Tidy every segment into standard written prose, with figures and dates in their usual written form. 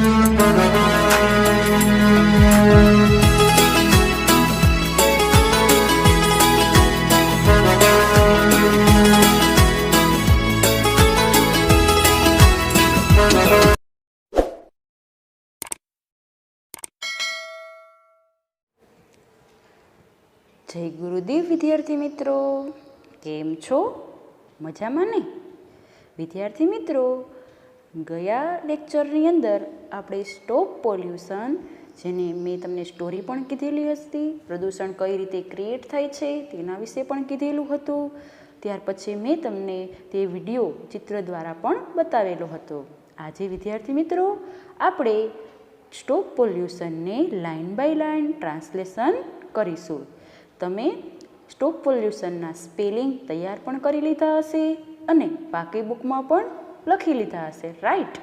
જય ગુરુદેવ વિદ્યાર્થી મિત્રો, કેમ છો? મજામાં ને? વિદ્યાર્થી મિત્રો, ગયા લેક્ચરની અંદર આપણે સ્ટોપ પોલ્યુશન, જેને મેં તમને સ્ટોરી પણ કીધેલી હતી, પ્રદૂષણ કઈ રીતે ક્રિએટ થાય છે તેના વિશે પણ કીધેલું હતું. ત્યાર પછી મેં તમને તે વિડીયો ચિત્ર દ્વારા પણ બતાવેલો હતો. આજે વિદ્યાર્થી મિત્રો આપણે સ્ટોપ પોલ્યુશનને લાઇન બાય લાઇન ટ્રાન્સલેશન કરીશું. તમે સ્ટોપ પોલ્યુશનના સ્પેલિંગ તૈયાર પણ કરી લીધા હશે અને પાકી બુકમાં પણ લખી લીધા હશે, રાઈટ?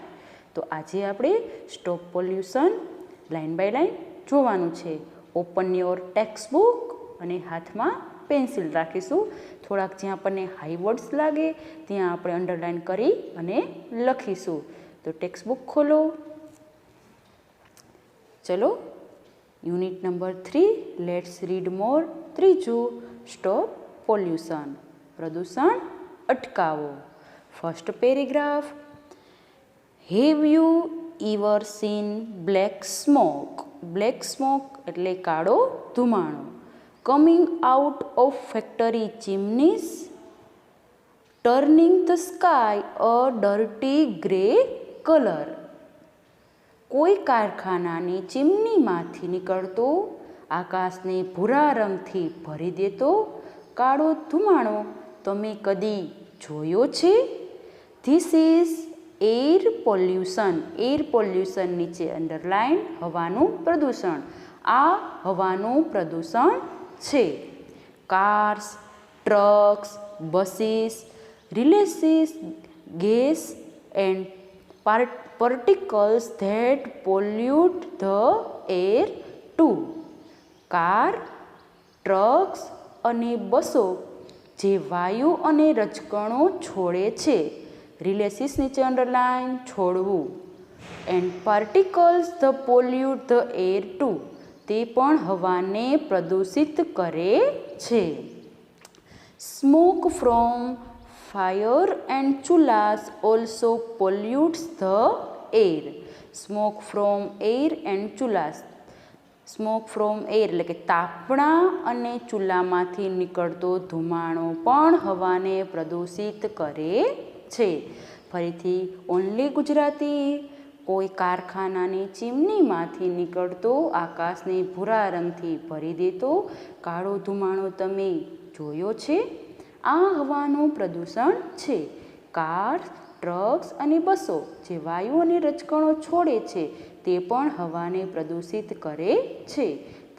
તો આજે આપણે stop pollution line by line જોવાનું છે. ઓપન યોર ટેક્સ્ટ બુક અને હાથમાં પેન્સિલ રાખીશું. થોડાક જ્યાં આપણને હાઈ વર્ડ્સ લાગે ત્યાં આપણે અંડરલાઇન કરી અને લખીશું. તો ટેક્સ્ટ બુક ખોલો. ચલો, unit number 3, let's read more. ત્રીજું, સ્ટોપ પોલ્યુશન, પ્રદૂષણ અટકાવો. First paragraph, have you ever seen black smoke? Black smoke એટલે કાળો ધુમાડો. Coming out of factory chimneys, turning the sky a dirty grey colour. કોઈ કારખાનાની ચીમનીમાંથી નીકળતો, આકાશને ભૂરા રંગથી ભરી દેતો કાળો ધુમાડો તમે કદી જોયો છે? This is air pollution. Air pollution નીચે અંડરલાઇન હવાનું પ્રદૂષણ. આ હવાનું પ્રદૂષણ છે. Cars, trucks, buses releases gas and particles that pollute the air too. Car, trucks અને બસો જે વાયુ અને રજકણો છોડે છે. રિલેસિસ નીચે અંડરલાઇન છોડવું. And particles the pollute the air too, તે પણ હવાને પ્રદૂષિત કરે છે. Smoke from fire and chulhas also pollutes the air. Smoke from air and chulhas. Smoke from air એટલે કે તાપણા અને ચૂલામાંથી નીકળતો ધુમાડો પણ હવાને પ્રદૂષિત કરે છે. ફરીથી ઓનલી ગુજરાતી. કોઈ કારખાનાની ચીમનીમાંથી નીકળતો, આકાશને ભૂરા રંગથી ભરી દેતો કાળો ધુમાડો તમે જોયો છે? આ હવાનું પ્રદૂષણ છે. કાર, ટ્રક્સ અને બસો જે વાયુ અને રજકણો છોડે છે તે પણ હવાને પ્રદૂષિત કરે છે.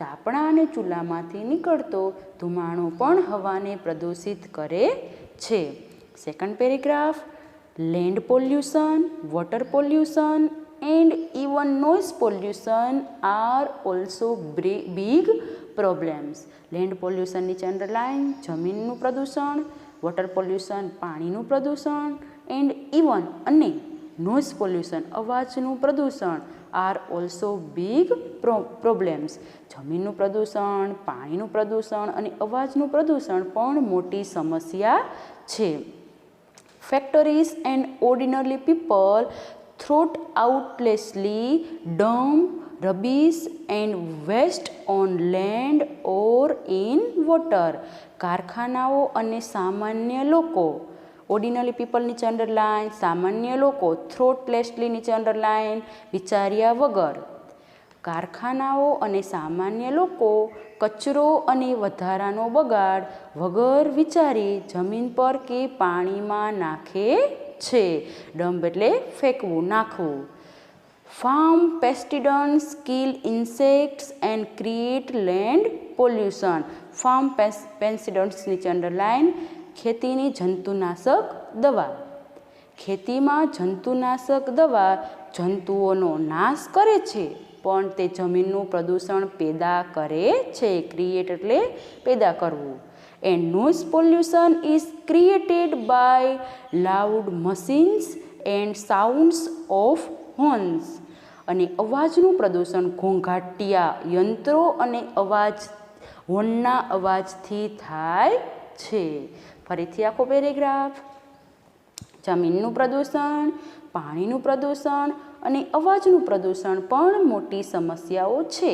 તાપણા અને ચૂલામાંથી નીકળતો ધુમાડો પણ હવાને પ્રદૂષિત કરે છે. Second paragraph, land pollution, water pollution and even noise pollution are also big problems. Land pollution નીચે અંડરલાઇન જમીનનું પ્રદૂષણ, વોટર પોલ્યુશન પાણીનું પ્રદૂષણ, એન્ડ ઇવન અને નોઇઝ પોલ્યુશન અવાજનું પ્રદૂષણ આર ઓલ્સો બિગ પ્રોબ્લેમ્સ. જમીનનું પ્રદૂષણ, પાણીનું પ્રદૂષણ અને અવાજનું પ્રદૂષણ પણ મોટી સમસ્યા છે. Factories and ordinary people thoughtlessly dump rubbish and waste on land or in water. કારખાનાઓ અને સામાન્ય લોકો, ઓર્ડિનરી પીપલ નીચે અંડરલાઇન, સામાન્ય લોકો, થ્રોટલેસલી નીચે અંડરલાઇન વિચાર્યા વગર. કારખાનાઓ અને સામાન્ય લોકો કચરો અને વધારાનો બગાડ વગર વિચારી જમીન પર કે પાણીમાં નાખે છે. ડમ્પ એટલે ફેંકવું, નાખવું. Farm pesticides kill insects and create land pollution. Farm pesticides નીચે અંડરલાઇન ખેતીની જંતુનાશક દવા. ખેતીમાં જંતુનાશક દવા જંતુઓનો નાશ કરે છે પણ તે જમીનનું પ્રદૂષણ પેદા કરે છે. ક્રિએટ એટલે પેદા કરવું. And noise pollution is created by loud machines and sounds of horns. અને અવાજનું પ્રદૂષણ ઘોંઘાટિયા યંત્રો અને હોર્નના અવાજથી થાય છે. ફરીથી આખો પેરેગ્રાફ. જમીનનું પ્રદૂષણ, પાણીનું પ્રદૂષણ અને અવાજનું પ્રદૂષણ પણ મોટી સમસ્યાઓ છે.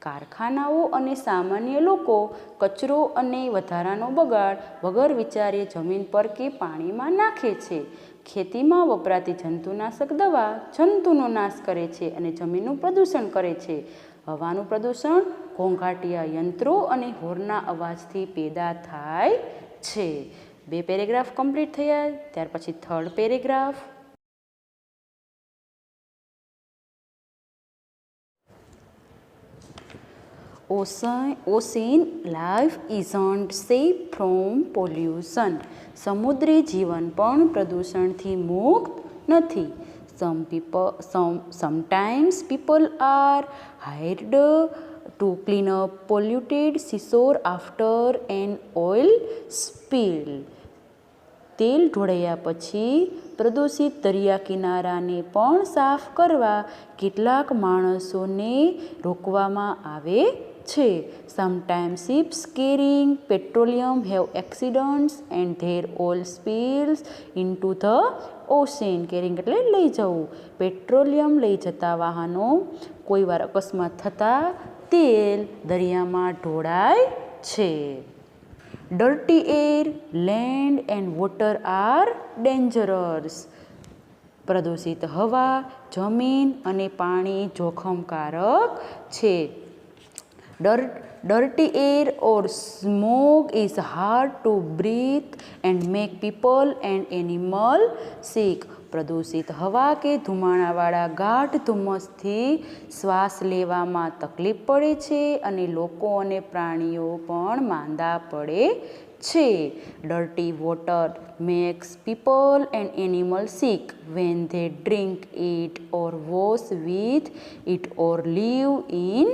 કારખાનાઓ અને સામાન્ય લોકો કચરો અને વધારાનો બગાડ વગર વિચારે જમીન પર કે પાણીમાં નાખે છે. ખેતીમાં વપરાતી જંતુનાશક દવા જંતુનો નાશ કરે છે અને જમીનનું પ્રદૂષણ કરે છે. હવાનું પ્રદૂષણ ઘોંઘાટિયા યંત્રો અને હોર્નના અવાજથી પેદા થાય છે. 2 પેરેગ્રાફ કમ્પ્લીટ થયા. ત્યાર પછી 3rd paragraph. Ocean life isn't safe from pollution. સમુદ્રી જીવન પણ પ્રદૂષણથી મુક્ત નથી. Sometimes people are hired to clean up polluted seashore after an oil spill. તેલ ઢોળાયા પછી પ્રદૂષિત દરિયા કિનારાને પણ સાફ કરવા કેટલાક માણસોને રોકવામાં આવે છે. Sometimes ships carrying petroleum have accidents and their oil spills into the ocean. Carrying એટલે લઈ જવું. પેટ્રોલિયમ લઈ જતા વાહનો કોઈ વાર અકસ્માત થતાં તેલ દરિયામાં ઢોળાય છે. Dirty air, land and water are dangerous. પ્રદૂષિત હવા, જમીન અને પાણી જોખમકારક છે. Dirty air or smoke is hard to breathe and make people and animals sick. પ્રદૂષિત હવા કે ધુમાડાવાળા ગાઢ ધુમ્મસથી શ્વાસ લેવામાં તકલીફ પડે છે અને લોકો અને પ્રાણીઓ પણ માંદા પડે છે. Dirty water makes people and animals sick when they drink it or wash with it or live in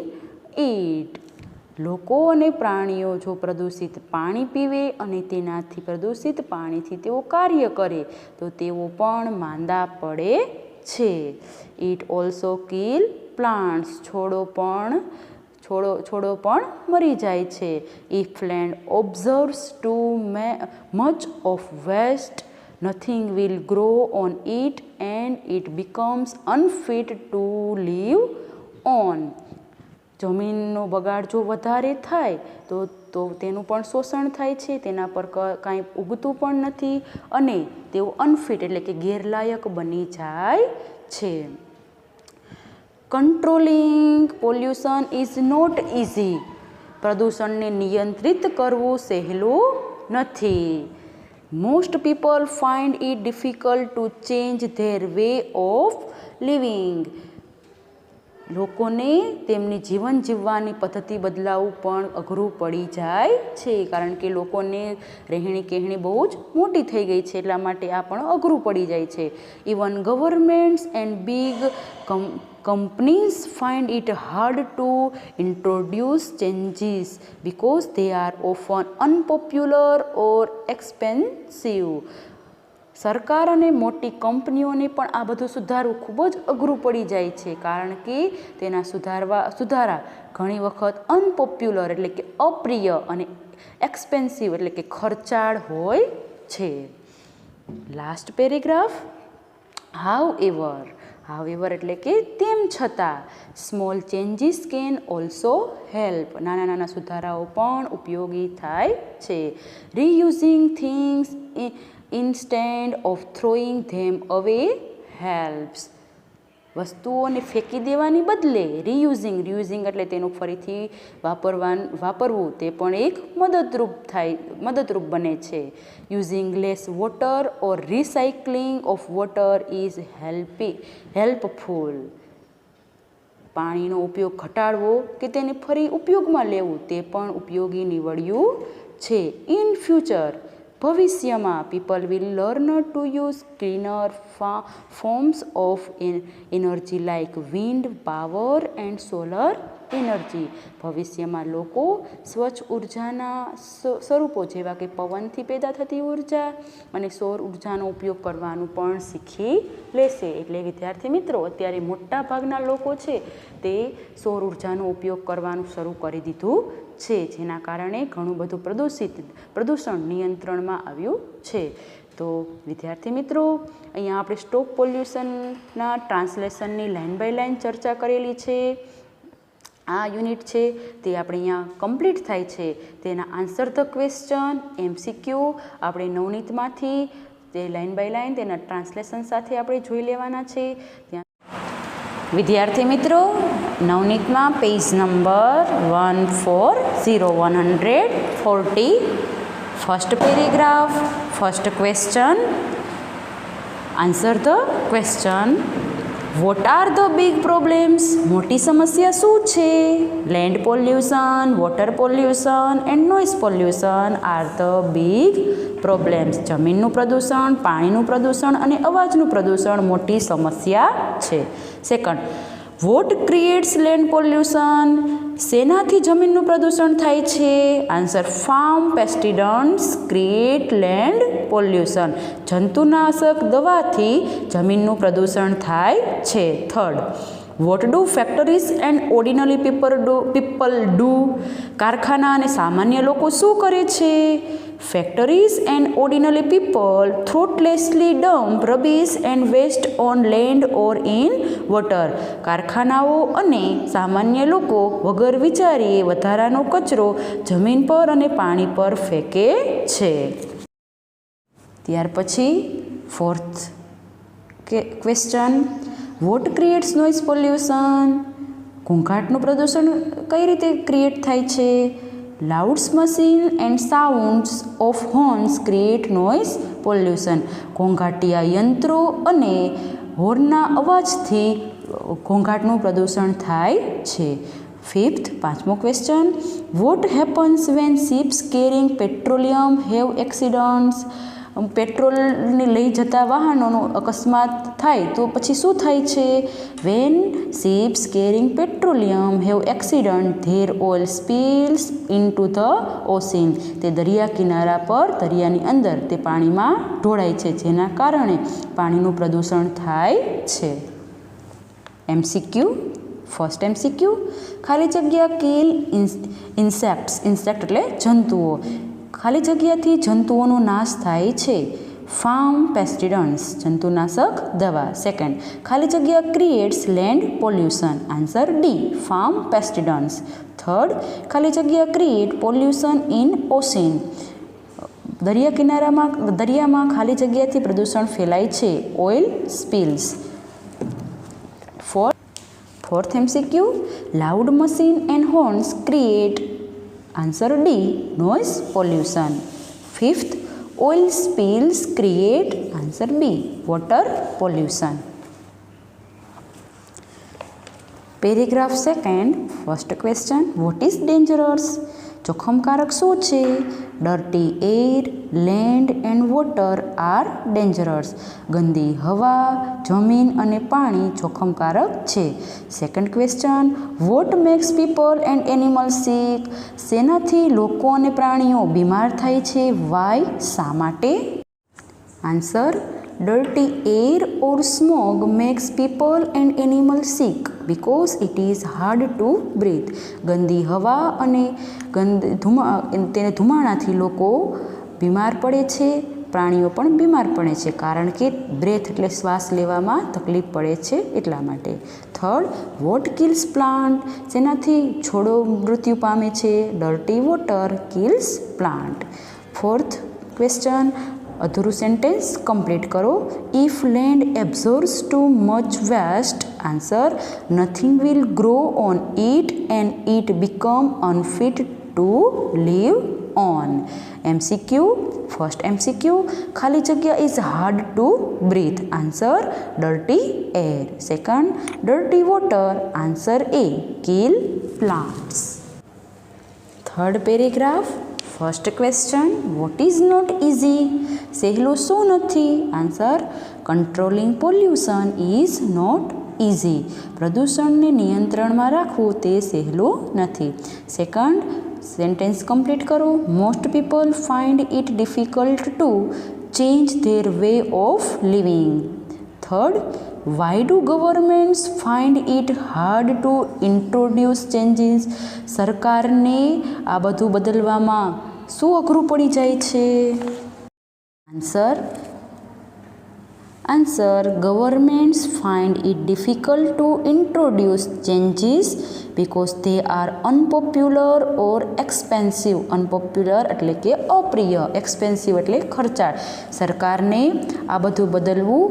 it. લોકો અને પ્રાણીઓ જો પ્રદૂષિત પાણી પીવે અને તેનાથી પ્રદૂષિત પાણીથી તેઓ કાર્ય કરે તો તેઓ પણ માંદા પડે છે. It also kill plants. છોડો પણ મરી જાય છે. If land absorbs too much of waste, nothing will grow on it and it becomes unfit to live on. જમીનનો બગાડ જો વધારે થાય તો તેનું પણ શોષણ થાય છે, તેના પર કાંઈ ઉગતું પણ નથી અને તેઓ અનફિટ એટલે કે ગેરલાયક બની જાય છે. Controlling pollution is not easy. પ્રદૂષણને નિયંત્રિત કરવું સહેલું નથી. Most people find it difficult to change their way of living. લોકોને તેમની જીવન જીવવાની પદ્ધતિ બદલાવવું પણ અઘરું પડી જાય છે, કારણ કે લોકોને રહેણી કહેણી બહુ જ મોટી થઈ ગઈ છે, એટલા માટે આ પણ અઘરું પડી જાય છે. Even governments and big companies find it hard to introduce changes because they are often unpopular or expensive. સરકાર અને મોટી કંપનીઓને પણ આ બધું સુધારવું ખૂબ જ અઘરું પડી જાય છે, કારણ કે તેના સુધારા ઘણી વખત અનપોપ્યુલર એટલે કે અપ્રિય અને એક્સપેન્સિવ એટલે કે ખર્ચાળ હોય છે. Last paragraph. હાઉએવર એટલે કે તેમ છતાં. Small changes can also help. નાના નાના સુધારાઓ પણ ઉપયોગી થાય છે. રીયુઝિંગ things instead of throwing them away helps. વસ્તુઓને ફેંકી દેવાની બદલે રિયુઝિંગ એટલે તેનું ફરીથી વાપરવું તે પણ એક મદદરૂપ બને છે. Using less water or recycling of water is helpful. પાણીનો ઉપયોગ ઘટાડવો કે તેને ફરી ઉપયોગમાં લેવું તે પણ ઉપયોગી નીવડ્યું છે. ઇન ફ્યુચર ભવિષ્યમાં people will learn to use cleaner forms of energy like wind power and solar energy. ભવિષ્યમાં લોકો સ્વચ્છ ઉર્જાના સ્વરૂપો જેવા કે પવનથી પેદા થતી ઉર્જા અને સૌર ઉર્જાનો ઉપયોગ કરવાનું પણ શીખી લેશે. એટલે વિદ્યાર્થી મિત્રો, અત્યારે મોટા ભાગના લોકો છે તે સૌર ઉર્જાનો ઉપયોગ કરવાનું શરૂ કરી દીધું છે, જેના કારણે ઘણું બધું પ્રદૂષણ નિયંત્રણમાં આવ્યું છે. તો વિદ્યાર્થી મિત્રો, અહીંયા આપણે સ્ટોપ પોલ્યુશનના ટ્રાન્સલેશનની લાઇન બાય લાઇન ચર્ચા કરેલી છે. આ યુનિટ છે તે આપણે અહીંયા કમ્પ્લીટ થાય છે. તેના આન્સર ધ ક્વેશ્ચન MCQ આપણે નવનીતમાંથી તે લાઇન બાય લાઇન તેના ટ્રાન્સલેશન સાથે આપણે જોઈ લેવાના છે. વિદ્યાર્થી મિત્રો, નવનીતમાં page number 140 first paragraph, first question. Answer the question. What are the big problems? મોટી સમસ્યા શું છે? Land pollution, water pollution and noise pollution are the big problems. જમીનનું પ્રદૂષણ, પાણીનું પ્રદૂષણ અને અવાજનું પ્રદૂષણ મોટી સમસ્યા છે. Second, what creates land pollution? શેનાથી જમીનનું પ્રદૂષણ થાય છે? Answer, farm pesticides create land pollution. જંતુનાશક દવાથી જમીનનું પ્રદૂષણ થાય છે. Third, what do factories and ordinary people do? કારખાના અને સામાન્ય લોકો શું કરે છે? Factories and ordinary people thoughtlessly dump rubbish and waste on land or in water. કારખાનાઓ અને સામાન્ય લોકો વગર વિચારીએ વધારાનો કચરો જમીન પર અને પાણી પર ફેંકે છે. ત્યાર પછી fourth question, what creates noise pollution? ઘોંઘાટનું પ્રદૂષણ કઈ રીતે ક્રિએટ થાય છે? Louds machine and sounds of horns create noise pollution. ઘોંઘાટિયા યંત્રો અને હોર્નના અવાજથી ઘોંઘાટનું પ્રદૂષણ થાય છે. ફિફ્થ, પાંચમો question, what happens when ships carrying petroleum have accidents? પેટ્રોલને લઈ જતા વાહનોનો અકસ્માત થાય તો પછી શું થાય છે? When ships carrying petroleum have accident their oil spills into the ocean. તે દરિયા કિનારા પર, દરિયાની અંદર તે પાણીમાં ઢોળાય છે, જેના કારણે પાણીનું પ્રદૂષણ થાય છે. MCQ. ફર્સ્ટ MCQ, ખાલી જગ્યા કિલ ઇન્સેક્ટ્સ. ઇન્સેક્ટ એટલે જંતુઓ. ખાલી જગ્યાથી જંતુઓનો નાશ થાય છે. ફાર્મ પેસ્ટિડન્ટ્સ જંતુનાશક દવા. સેકન્ડ, ખાલી જગ્યા creates land pollution. Answer D, farm pesticides. Third, ખાલી જગ્યા ક્રિએટ પોલ્યુશન ઇન ઓશિન. દરિયામાં ખાલી જગ્યાથી પ્રદૂષણ ફેલાય છે. Oil spills. Fourth MCQ, loud machine and horns create. Answer D, noise pollution. Fifth, oil spills create. Answer B, water pollution. Paragraph second, first question, what is dangerous? જોખમકારક શું છે? Dirty air, land and water are dangerous. ગંદી હવા, જમીન અને પાણી જોખમકારક છે. Second question, what makes people and animals sick? શેનાથી લોકો અને પ્રાણીઓ બીમાર થાય છે? વાય? શા માટે? Answer, dirty air or smoke makes people and animals sick because it is hard to breathe. ગંદી હવા અને તેને ધુમાડાથી લોકો બીમાર પડે છે, પ્રાણીઓ પણ બીમાર પડે છે, કારણ કે બ્રેથ એટલે શ્વાસ લેવામાં તકલીફ પડે છે એટલા માટે. Third, what kills plant? જેનાથી છોડો મૃત્યુ પામે છે. Dirty water kills plant. Fourth question, અધૂરું સેન્ટેન્સ કમ્પ્લીટ કરો. If land absorbs too much waste. Answer, nothing will grow on it and it become unfit to live on. MCQ. First MCQ, ખાલી જગ્યા is hard to breathe. Answer, dirty air. Second, dirty water. Answer A, kill plants. Third paragraph, first question, what is not easy? સહેલું શું નથી? Answer, controlling pollution is not easy. પ્રદૂષણને નિયંત્રણમાં રાખવું તે સહેલું નથી. સેકન્ડ સેન્ટેન્સ કમ્પ્લીટ કરો. Most people find it difficult to change their way of living. Third, why do governments find it hard to introduce changes. સરકારને આ બધું બદલવામાં શું અઘરું પડી જાય છે? Answer governments find it difficult to introduce changes because they are unpopular or expensive. Unpopular એટલે કે અપ્રિય, એક્સપેન્સિવ એટલે ખર્ચાળ. સરકારને આ બધું બદલવું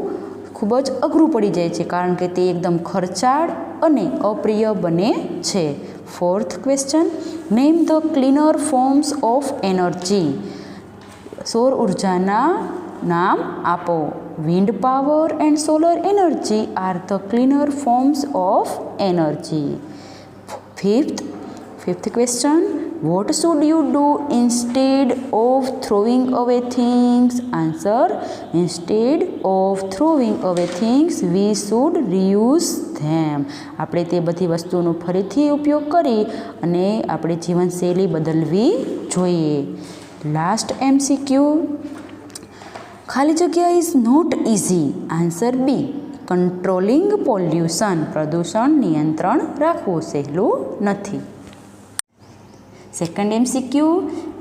ખૂબ જ અઘરું પડી જાય છે કારણ કે તે એકદમ ખર્ચાળ અને અપ્રિય બને છે. Fourth question, name the cleaner forms of energy. સૌર ઉર્જાના નામ આપો. Wind power and solar energy are the cleaner forms of energy. Fifth question, what should you do instead of throwing away things? Answer, instead of throwing away things we should reuse them. આપણે તે બધી વસ્તુઓનો ફરીથી ઉપયોગ કરી અને આપણી જીવનશૈલી બદલવી જોઈએ. લાસ્ટ MCQ, ખાલી જગ્યા is not easy. Answer B, controlling pollution. પ્રદૂષણ નિયંત્રણ રાખવું સહેલું નથી. Second MCQ,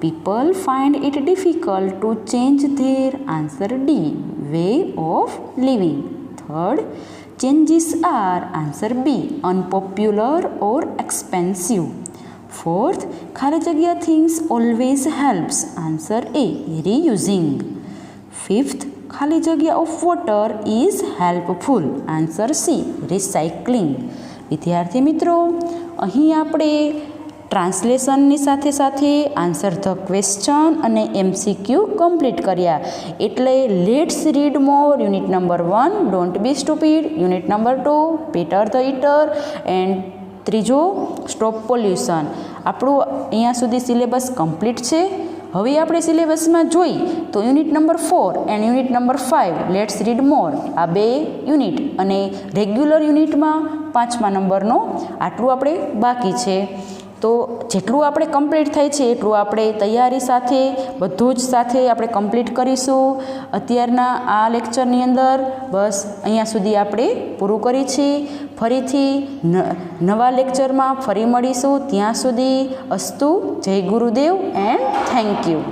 people find it difficult to change their. Answer D, way of living. Third, changes are. Answer B, unpopular or expensive. Fourth, ખાલી જગ્યા things always helps. Answer A, reusing. Fifth, ખાલી જગ્યા of water is helpful. Answer C, recycling. વિદ્યાર્થી મિત્રો, અહીં આપણે ટ્રાન્સલેશનની સાથે સાથે આન્સર ધ ક્વેશ્ચન અને MCQ કમ્પ્લીટ કર્યા. એટલે let's read more. Unit number 1, don't be stupid. Unit number 2, Peter the eater. And ત્રીજો, સ્ટોપ પોલ્યુશન. આપણું અહીંયા સુધી સિલેબસ કમ્પ્લીટ છે. હવે આપણે સિલેબસમાં જોઈ તો unit number 4 and unit number 5 let's read more, આ બે યુનિટ અને રેગ્યુલર યુનિટમાં 5મા નંબરનો આટલું આપણે બાકી છે. તો જેટલું આપણે કમ્પ્લીટ થાય છે એટલું આપણે તૈયારી સાથે બધું જ સાથે આપણે કમ્પ્લીટ કરીશું. અત્યારના આ લેક્ચરની અંદર બસ અહીંયા સુધી આપણે પૂરું કરી છે. ફરીથી નવા લેક્ચરમાં ફરી મળીશું. ત્યાં સુધી અસ્તુ. જય ગુરુદેવ એન્ડ થેન્ક યુ.